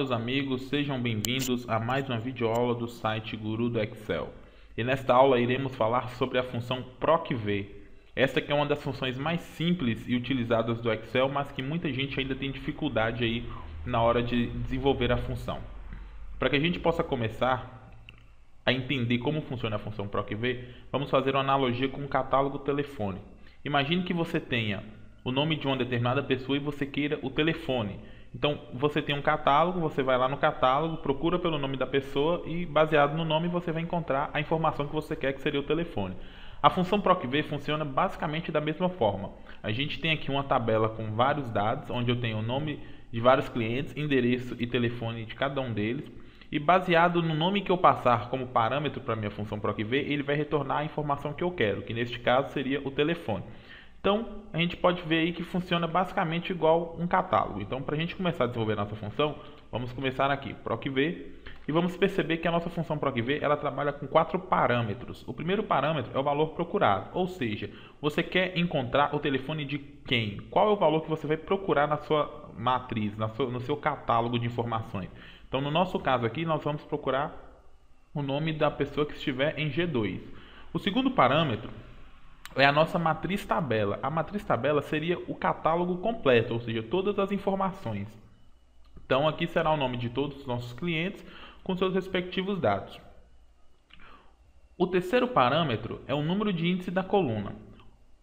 meus amigos, sejam bem-vindos a mais uma videoaula do site Guru do Excel. E nesta aula iremos falar sobre a função PROC-V. Esta que é uma das funções mais simples e utilizadas do Excel, mas que muita gente ainda tem dificuldade aí na hora de desenvolver a função. Para que a gente possa começar a entender como funciona a função PROC-V, vamos fazer uma analogia com um catálogo telefone. Imagine que você tenha o nome de uma determinada pessoa e você queira o telefone. Então, você tem um catálogo, você vai lá no catálogo, procura pelo nome da pessoa e, baseado no nome, você vai encontrar a informação que você quer, que seria o telefone. A função PROC-V funciona basicamente da mesma forma. A gente tem aqui uma tabela com vários dados, onde eu tenho o nome de vários clientes, endereço e telefone de cada um deles. E baseado no nome que eu passar como parâmetro para a minha função PROC-V, ele vai retornar a informação que eu quero, que neste caso seria o telefone. Então, a gente pode ver aí que funciona basicamente igual um catálogo. Então, para a gente começar a desenvolver a nossa função, vamos começar aqui, PROC-V, e vamos perceber que a nossa função PROC-V, ela trabalha com 4 parâmetros. O primeiro parâmetro é o valor procurado, ou seja, você quer encontrar o telefone de quem? Qual é o valor que você vai procurar na sua matriz, no seu catálogo de informações? Então, no nosso caso aqui, nós vamos procurar o nome da pessoa que estiver em G2. O segundo parâmetro é a nossa matriz tabela. A matriz tabela seria o catálogo completo, ou seja, todas as informações. Então, aqui será o nome de todos os nossos clientes com seus respectivos dados. O terceiro parâmetro é o número de índice da coluna.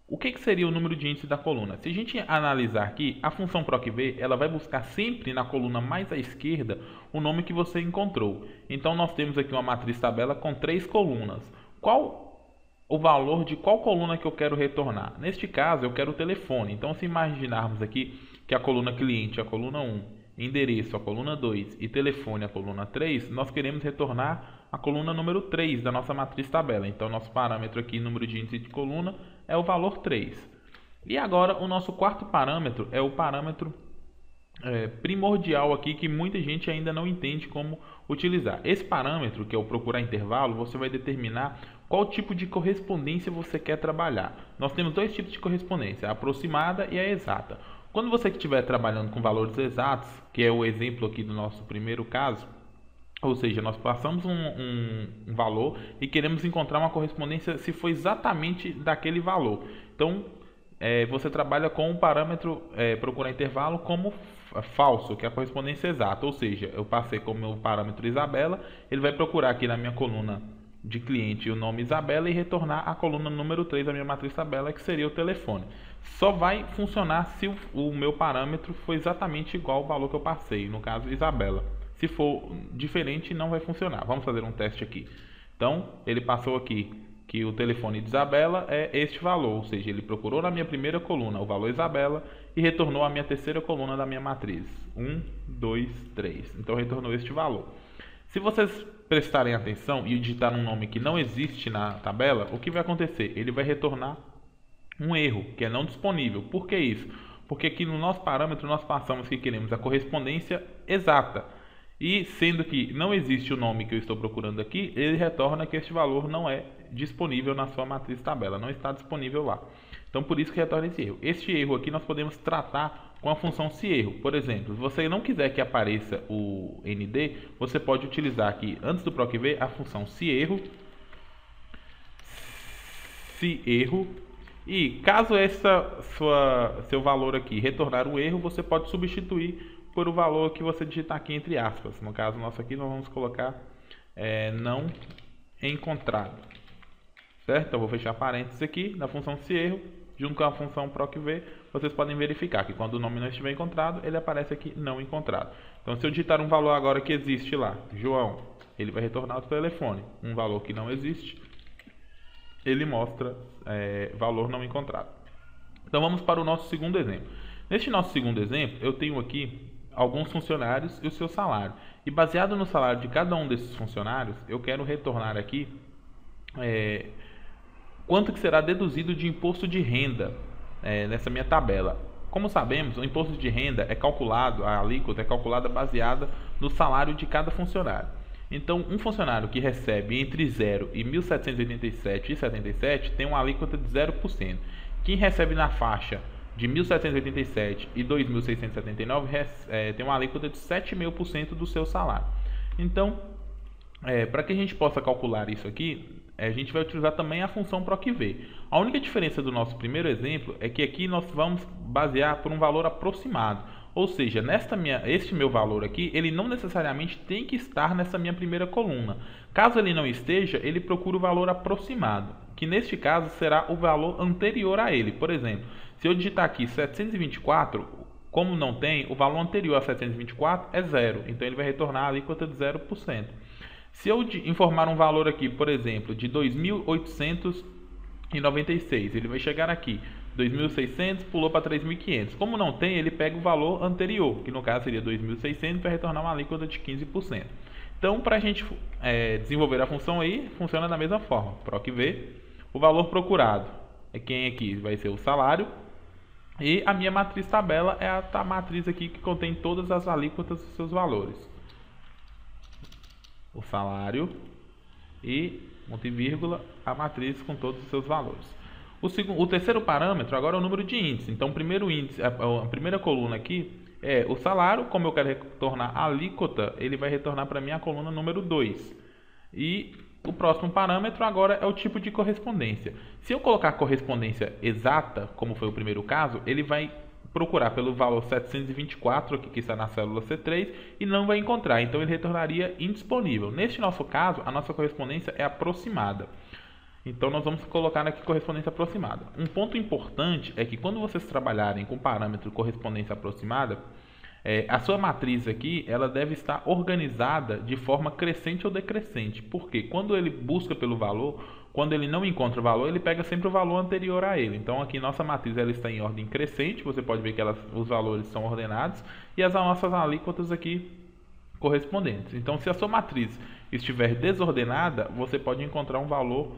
O que seria o número de índice da coluna? Se a gente analisar aqui, a função PROC-V, ela vai buscar sempre na coluna mais à esquerda o nome que você encontrou. Então, nós temos aqui uma matriz tabela com 3 colunas. Qual o valor de qual coluna que eu quero retornar? Neste caso, eu quero o telefone. Então, se imaginarmos aqui que a coluna cliente é a coluna 1, endereço a coluna 2 e telefone a coluna 3, nós queremos retornar a coluna número 3 da nossa matriz tabela. Então, nosso parâmetro aqui, número de índice de coluna, é o valor 3. E agora, o nosso quarto parâmetro é o parâmetro primordial aqui, que muita gente ainda não entende como utilizar. Esse parâmetro, que é o procurar intervalo, você vai determinar qual tipo de correspondência você quer trabalhar. Nós temos 2 tipos de correspondência, a aproximada e a exata. Quando você estiver trabalhando com valores exatos, que é o exemplo aqui do nosso primeiro caso, ou seja, nós passamos um valor e queremos encontrar uma correspondência se for exatamente daquele valor. Então, você trabalha com o parâmetro procurar intervalo como falso, que é a correspondência exata. Ou seja, eu passei como meu parâmetro Isabela, ele vai procurar aqui na minha coluna de cliente o nome Isabela e retornar a coluna número 3 da minha matriz tabela, que seria o telefone. Só vai funcionar se o meu parâmetro for exatamente igual ao valor que eu passei, no caso Isabela. Se for diferente, não vai funcionar. Vamos fazer um teste aqui. Então, ele passou aqui que o telefone de Isabela é este valor, ou seja, ele procurou na minha primeira coluna o valor Isabela e retornou a minha terceira coluna da minha matriz. 1, 2, 3. Então, retornou este valor. Se vocês prestarem atenção e digitar um nome que não existe na tabela, o que vai acontecer? Ele vai retornar um erro, que é não disponível. Por que isso? Porque aqui no nosso parâmetro nós passamos que queremos a correspondência exata. E sendo que não existe o nome que eu estou procurando aqui, ele retorna que este valor não é disponível na sua matriz tabela, não está disponível lá. Então, por isso que retorna esse erro. Este erro aqui nós podemos tratar com a função seErro. Por exemplo, se você não quiser que apareça o ND, você pode utilizar aqui, antes do PROC-V, a função seErro, e caso seu valor aqui retornar um erro, você pode substituir por o valor que você digitar aqui entre aspas. No caso nosso aqui, nós vamos colocar não encontrado. Certo? Então, vou fechar parênteses aqui na função seErro, junto com a função PROC-V, vocês podem verificar que quando o nome não estiver encontrado, ele aparece aqui não encontrado. Então, se eu digitar um valor agora que existe lá, João, ele vai retornar o telefone. Um valor que não existe, ele mostra valor não encontrado. Então, vamos para o nosso segundo exemplo. Neste nosso segundo exemplo, eu tenho aqui alguns funcionários e o seu salário. E baseado no salário de cada um desses funcionários, eu quero retornar aqui quanto que será deduzido de imposto de renda nessa minha tabela. Como sabemos, o imposto de renda é calculado, a alíquota é calculada baseada no salário de cada funcionário. Então, um funcionário que recebe entre 0 e 1.787,77 tem uma alíquota de 0%. Quem recebe na faixa de 1.787 e 2.679 tem uma alíquota de 7,5% do seu salário. Então, para que a gente possa calcular isso aqui, a gente vai utilizar também a função PROC-V. A única diferença do nosso primeiro exemplo é que aqui nós vamos basear por um valor aproximado. Ou seja, este meu valor aqui, ele não necessariamente tem que estar nessa minha primeira coluna. Caso ele não esteja, ele procura o valor aproximado, que neste caso será o valor anterior a ele. Por exemplo, se eu digitar aqui 724, como não tem, o valor anterior a 724 é zero. Então ele vai retornar a alíquota de 0%. Se eu informar um valor aqui, por exemplo, de 2.896, ele vai chegar aqui, 2.600, pulou para 3.500. Como não tem, ele pega o valor anterior, que no caso seria 2.600, para retornar uma alíquota de 15%. Então, para a gente desenvolver a função aí, funciona da mesma forma. PROC-V, o valor procurado é quem aqui vai ser o salário, e a minha matriz tabela é a matriz aqui que contém todas as alíquotas dos seus valores. O salário e, ponto e vírgula, a matriz com todos os seus valores. O terceiro parâmetro agora é o número de índice. Então, o primeiro índice, a primeira coluna aqui é o salário. Como eu quero retornar a alíquota, ele vai retornar para mim a coluna número 2. E o próximo parâmetro agora é o tipo de correspondência. Se eu colocar correspondência exata, como foi o primeiro caso, ele vai procurar pelo valor 724 aqui que está na célula C3 e não vai encontrar, então ele retornaria indisponível. Neste nosso caso, a nossa correspondência é aproximada. Então nós vamos colocar aqui correspondência aproximada. Um ponto importante é que quando vocês trabalharem com parâmetro correspondência aproximada, a sua matriz aqui ela deve estar organizada de forma crescente ou decrescente. Porque quando ele busca pelo valor, quando ele não encontra o valor, ele pega sempre o valor anterior a ele. Então aqui nossa matriz ela está em ordem crescente, você pode ver que os valores são ordenados e as nossas alíquotas aqui correspondentes. Então se a sua matriz estiver desordenada, você pode encontrar um valor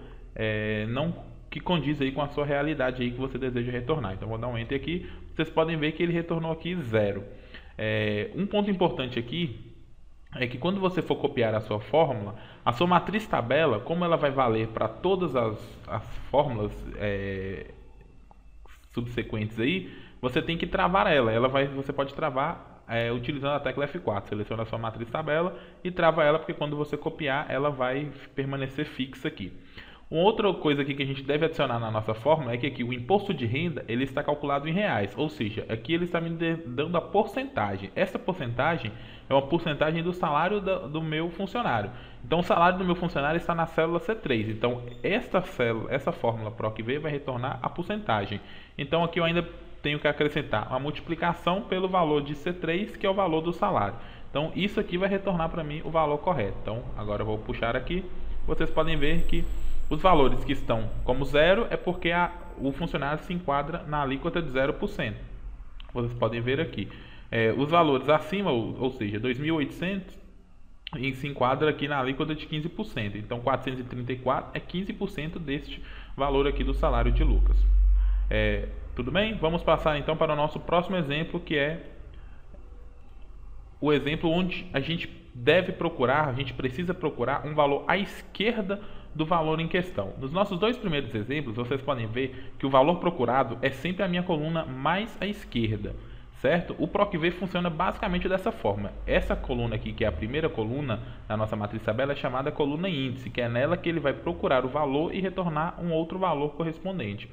não que condiz aí com a sua realidade aí que você deseja retornar. Então vou dar um enter aqui, vocês podem ver que ele retornou aqui 0. Um ponto importante aqui é que quando você for copiar a sua fórmula, a sua matriz tabela, como ela vai valer para todas as fórmulas subsequentes aí, você tem que travar ela. Você pode travar utilizando a tecla F4. Seleciona a sua matriz tabela e trava ela, porque quando você copiar, ela vai permanecer fixa aqui. Uma outra coisa aqui que a gente deve adicionar na nossa fórmula é que aqui o imposto de renda ele está calculado em reais, ou seja, aqui ele está me dando a porcentagem. Essa porcentagem é uma porcentagem do salário do meu funcionário. Então o salário do meu funcionário está na célula C3. Então essa fórmula PROC-V vai retornar a porcentagem. Então aqui eu ainda tenho que acrescentar a multiplicação pelo valor de C3, que é o valor do salário. Então isso aqui vai retornar para mim o valor correto. Então agora eu vou puxar aqui, vocês podem ver que os valores que estão como 0 é porque o funcionário se enquadra na alíquota de 0%. Vocês podem ver aqui. Os valores acima, ou seja, 2.800, se enquadra aqui na alíquota de 15%. Então, 434 é 15% deste valor aqui do salário de Lucas. Tudo bem? Vamos passar então para o nosso próximo exemplo, que é o exemplo onde a gente precisa procurar um valor à esquerda do valor em questão. Nos nossos dois primeiros exemplos, vocês podem ver que o valor procurado é sempre a minha coluna mais à esquerda, certo? O PROC-V funciona basicamente dessa forma. Essa coluna aqui, que é a primeira coluna da nossa matriz tabela, é chamada coluna índice, que é nela que ele vai procurar o valor e retornar um outro valor correspondente.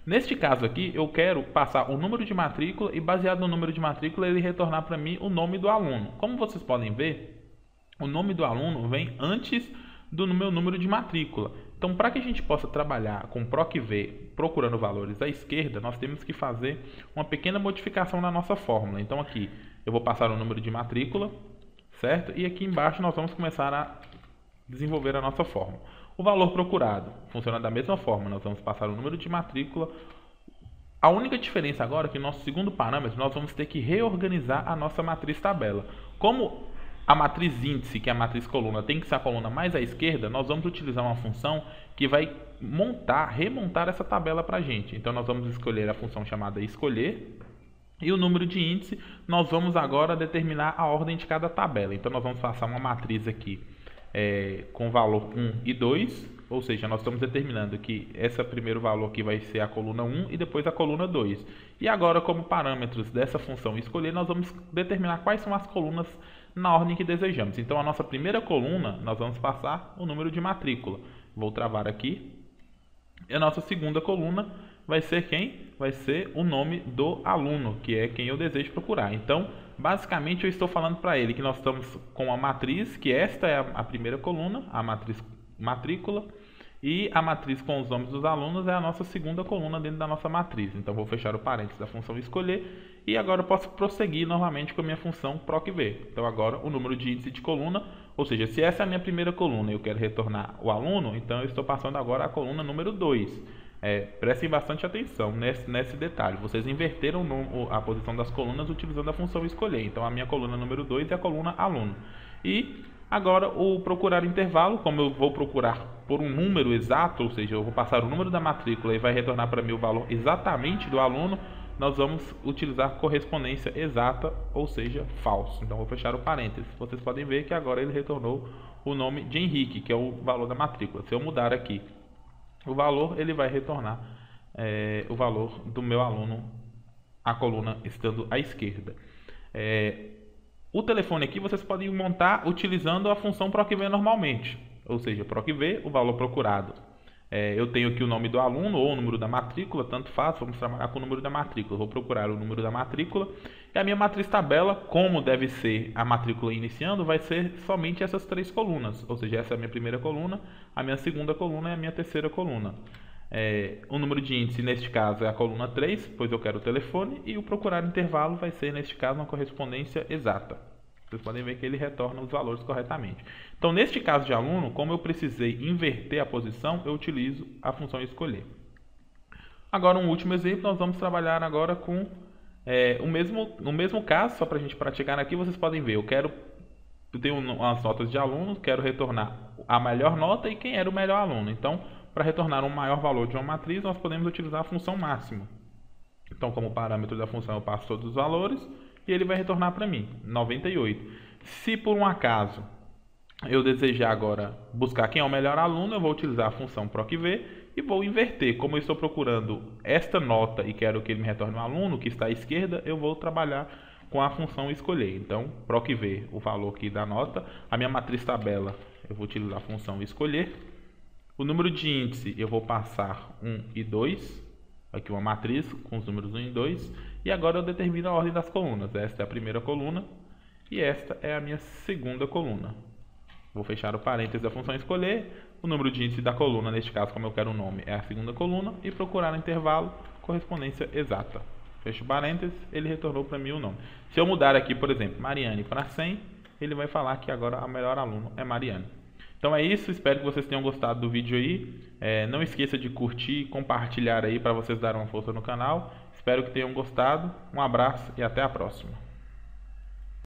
Neste caso aqui, eu quero passar o número de matrícula e, baseado no número de matrícula, ele retornar para mim o nome do aluno. Como vocês podem ver, o nome do aluno vem antes do meu número de matrícula. Então, para que a gente possa trabalhar com PROC-V procurando valores à esquerda, nós temos que fazer uma pequena modificação na nossa fórmula. Então, aqui eu vou passar o número de matrícula, certo? E aqui embaixo nós vamos começar a desenvolver a nossa fórmula. O valor procurado funciona da mesma forma, nós vamos passar o número de matrícula. A única diferença agora é que no nosso segundo parâmetro nós vamos ter que reorganizar a nossa matriz tabela. Como a matriz índice, que é a matriz coluna, tem que ser a coluna mais à esquerda, nós vamos utilizar uma função que vai remontar essa tabela para a gente. Então nós vamos escolher a função chamada escolher, e o número de índice nós vamos agora determinar a ordem de cada tabela. Então nós vamos passar uma matriz aqui com valor 1 e 2, Ou seja, nós estamos determinando que esse primeiro valor aqui vai ser a coluna 1 e depois a coluna 2. E agora, como parâmetros dessa função escolher, nós vamos determinar quais são as colunas na ordem que desejamos. Então, a nossa primeira coluna, nós vamos passar o número de matrícula. Vou travar aqui. E a nossa segunda coluna vai ser quem? Vai ser o nome do aluno, que é quem eu desejo procurar. Então, basicamente, eu estou falando para ele que nós estamos com a matriz, que esta é a primeira coluna, a matriz matrícula, e a matriz com os nomes dos alunos é a nossa segunda coluna dentro da nossa matriz. Então, vou fechar o parênteses da função escolher e agora eu posso prosseguir novamente com a minha função PROC-V. Então, agora o número de índice de coluna, ou seja, se essa é a minha primeira coluna e eu quero retornar o aluno, então eu estou passando agora a coluna número 2. Prestem bastante atenção nesse detalhe. Vocês inverteram a posição das colunas utilizando a função escolher. Então, a minha coluna número 2 é a coluna aluno. E agora, o procurar intervalo, como eu vou procurar por um número exato, ou seja, eu vou passar o número da matrícula e vai retornar para mim o valor exatamente do aluno, nós vamos utilizar correspondência exata, ou seja, falso. Então, vou fechar o parênteses. Vocês podem ver que agora ele retornou o nome de Henrique, que é o valor da matrícula. Se eu mudar aqui o valor, ele vai retornar o valor do meu aluno, a coluna estando à esquerda. O telefone aqui vocês podem montar utilizando a função PROC-V normalmente, ou seja, PROC-V, o valor procurado. Eu tenho aqui o nome do aluno ou o número da matrícula, tanto faz, vamos trabalhar com o número da matrícula. Vou procurar o número da matrícula e a minha matriz tabela, como deve ser a matrícula iniciando, vai ser somente essas 3 colunas, ou seja, essa é a minha primeira coluna, a minha segunda coluna e a minha terceira coluna. O número de índice, neste caso, é a coluna 3, pois eu quero o telefone, e o procurar intervalo vai ser, neste caso, uma correspondência exata. Vocês podem ver que ele retorna os valores corretamente. Então, neste caso de aluno, como eu precisei inverter a posição, eu utilizo a função escolher. Agora, um último exemplo, nós vamos trabalhar agora com o mesmo caso, só para a gente praticar aqui, vocês podem ver, eu tenho as notas de aluno, quero retornar a melhor nota e quem era o melhor aluno. Então, para retornar um maior valor de uma matriz, nós podemos utilizar a função máximo. Então, como parâmetro da função, eu passo todos os valores e ele vai retornar para mim, 98. Se por um acaso eu desejar agora buscar quem é o melhor aluno, eu vou utilizar a função PROC-V e vou inverter. Como eu estou procurando esta nota e quero que ele me retorne um aluno que está à esquerda, eu vou trabalhar com a função escolher. Então, PROC-V, o valor aqui da nota. A minha matriz tabela, eu vou utilizar a função escolher. O número de índice, eu vou passar 1 e 2. Aqui uma matriz com os números 1 e 2. E agora eu determino a ordem das colunas. Esta é a primeira coluna e esta é a minha segunda coluna. Vou fechar o parênteses da função escolher. O número de índice da coluna, neste caso, como eu quero o nome, é a segunda coluna. E procurar intervalo, correspondência exata. Fecho o parênteses, ele retornou para mim o nome. Se eu mudar aqui, por exemplo, Mariane para 100, ele vai falar que agora a melhor aluno é Mariane. Então é isso, espero que vocês tenham gostado do vídeo aí. Não esqueça de curtir e compartilhar aí para vocês darem uma força no canal. Espero que tenham gostado. Um abraço e até a próxima.